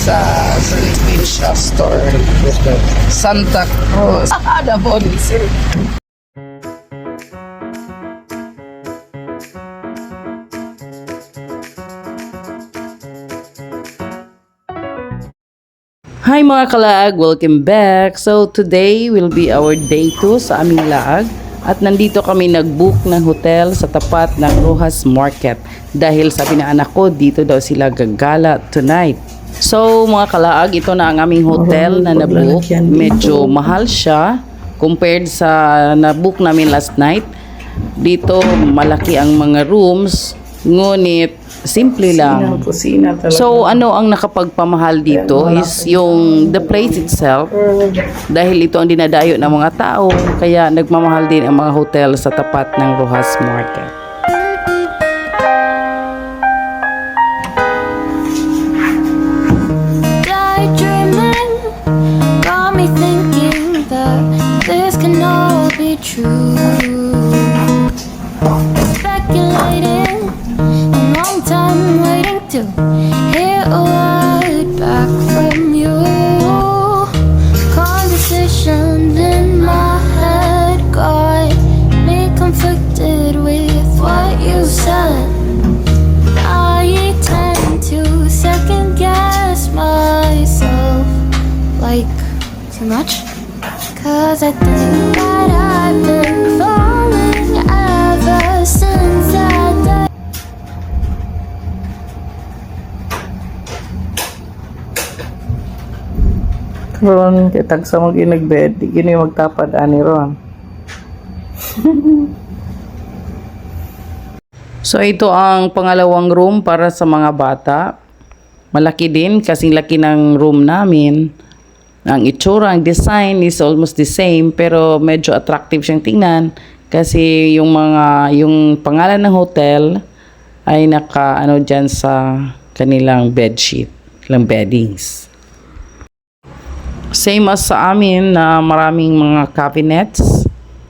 sa Philippine Shop Store. Santa Cruz. DAVAO ni sir. Hi mga kalaag, welcome back. So today will be our day 2 sa aming laag at nandito kami nag-book ng hotel sa tapat ng ROXAS Market dahil sabi na anak ko dito daw sila gagala tonight. So mga kalaag, ito na ang aming hotel na na-book. Medyo mahal siya compared sa na-book namin last night. Dito malaki ang mga rooms, ngunit simple lang. So ano ang nakapagpamahal dito is yung the place itself, dahil ito ang dinadayo ng mga tao, kaya nagmamahal din ang mga hotel sa tapat ng ROXAS Market. Daydreaming got me thinking that this can all be true. Speculating, long time waiting to hear a word back from you. Conversations in my head got me conflicted with what you said. I tend to second guess myself, like too much, 'cause I think that I've been falling ever since that day. Ron, kitag sa mag-inagbed, di gini magtapad ani Ron. So ito ang pangalawang room para sa mga bata. Malaki din, kasing laki ng room namin. Ang itsura, ang design is almost the same, pero medyo attractive siyang tingnan kasi yung pangalan ng hotel ay naka ano diyan sa kanilang bedsheet, kanilang beddings. Same as sa amin na maraming mga cabinets,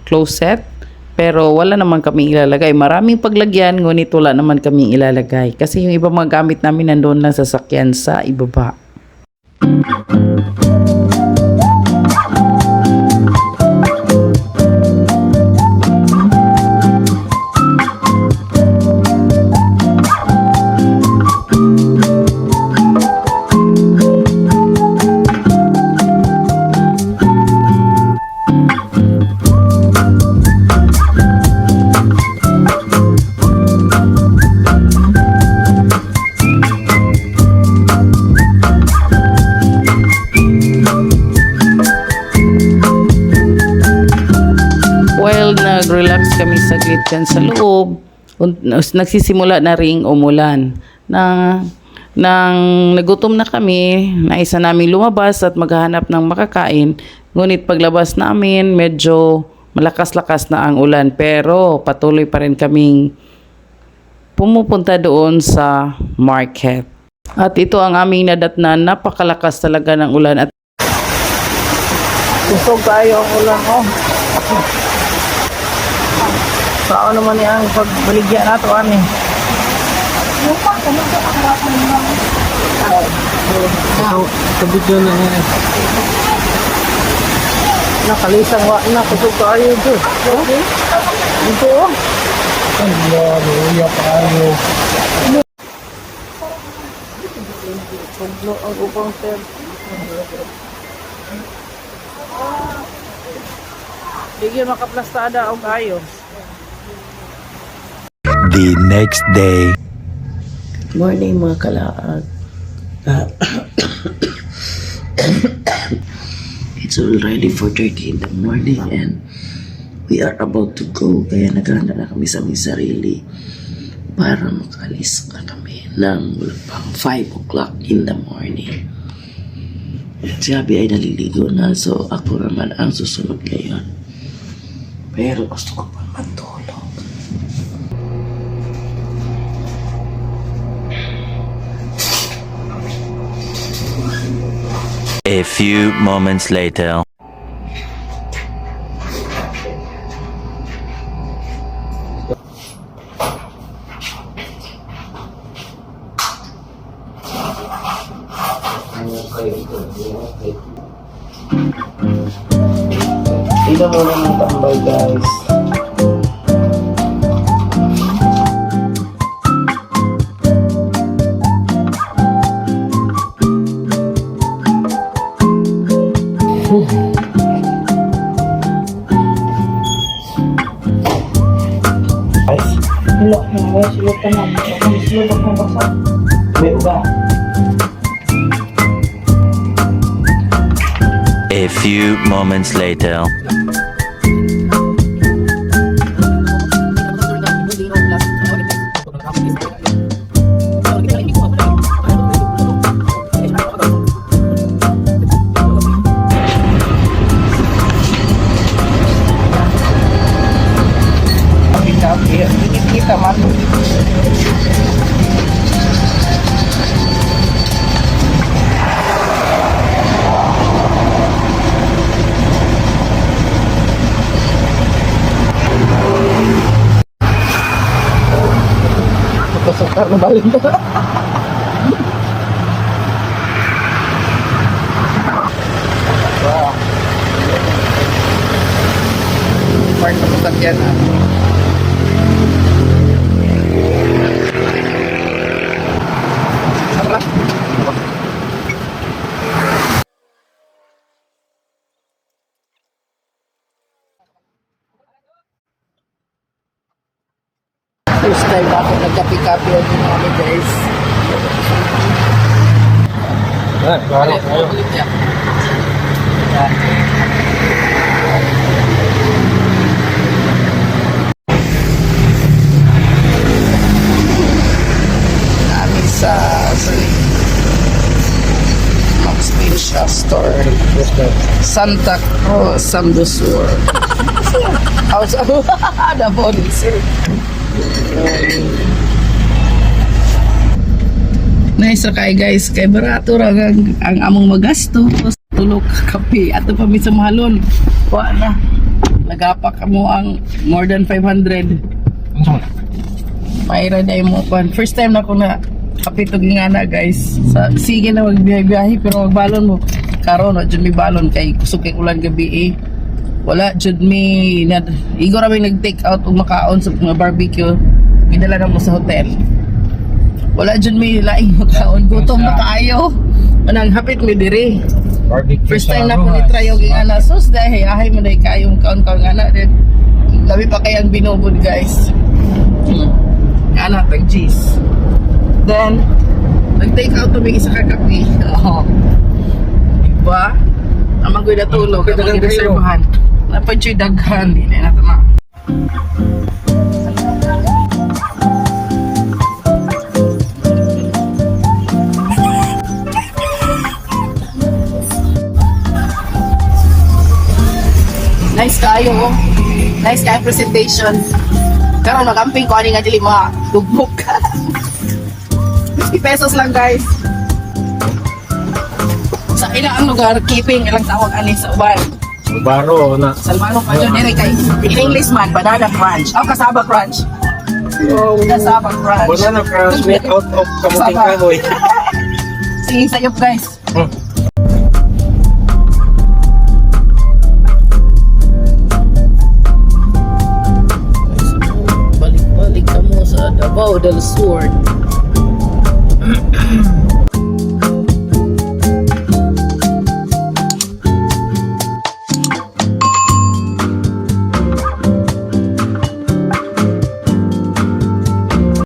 closet, pero wala naman kaming ilalagay. Maraming paglagyan, ngunit wala naman kaming ilalagay. Kasi yung iba mga gamit namin nandoon lang sa sasakyan sa ibaba. While nag-relax kami saglit dyan sa loob, nagsisimula na ring umulan. Nang nagutom na kami, naisa namin lumabas at maghahanap ng makakain. Ngunit paglabas namin, medyo malakas-lakas na ang ulan. Pero patuloy pa rin kaming pumupunta doon sa market. At ito ang aming nadatnan, napakalakas talaga ng ulan. At kusog tayo ang ulan, oh. Saan naman ang pagbaligyan nato ani? Kabidyo na niya. Nakalisang wa na kusog tayo dito. Ito oh. Hallelujah tayo. Paglo ang upang sir. Bigyan makaplastada og ayos. The next day. Good morning mga kalaag. It's already 4:30 in the morning and we are about to go. Kaya naghahanda na kami sa aming sarili para makalis na kami ng pang 5 o'clock in the morning. Si Abby ay naliligo na, so ako naman ang susunod ngayon. Pero gusto ko pa matulog. A few moments later. Dito muna ng tambay guys. Wala, wala silog ka na. Ang silog ako ng basa. May uga. A few moments later. Kita man. Pasukar na balik na. Wow. Park na pasakyan ha. Sarap. First time ako nagkapi-kapi ang ginami guys. Balik tayo. Namin sa Max Pincha Store. Santa Cruz, Samdusur. House of Davao sir. Nice kay guys, kay barato ra ang among magasto. Tulog kape ato pa mi sa mahalon. Wa na. Nagapak mo ang more than 500. Mayra day mo pan. First time na ko na kape tug nga na guys. Sige na magbiyahe pero magbalon mo. Karon wa jud mi balon kay kusog kay ulan gabi eh. Wala jud mi igo ra mi nag-take out og makaon sa mga barbecue. Gidala na mo sa hotel. Wala jud mi laing makaon. Gutom na kaayo. Manang hapit mi diri. First time na ko ni try og ingana. Sus dai ahay mo dai kayong kaon-kaon ngana din. Labi pa kay ang binubod guys. Ana tag cheese. Then nag-take out mi isa ka kape. Oh. Diba? Amang gud natulog ang reservahan. Napadyoy daghan din na tama. Nice kayo. Nice kayo presentation. Karon magamping ko ani nga dili mga dugbok. 50 pesos lang guys. Sa ilang lugar keeping ilang tawag ani sa uban. Baro na. Salmano pa dyan, kay in English man, banana crunch. Oh, kasaba crunch. Kasaba crunch. Banana crunch made out of kamuting kahoy. Sige, sayop guys. Balik-balik ka mo sa Davao del Sur.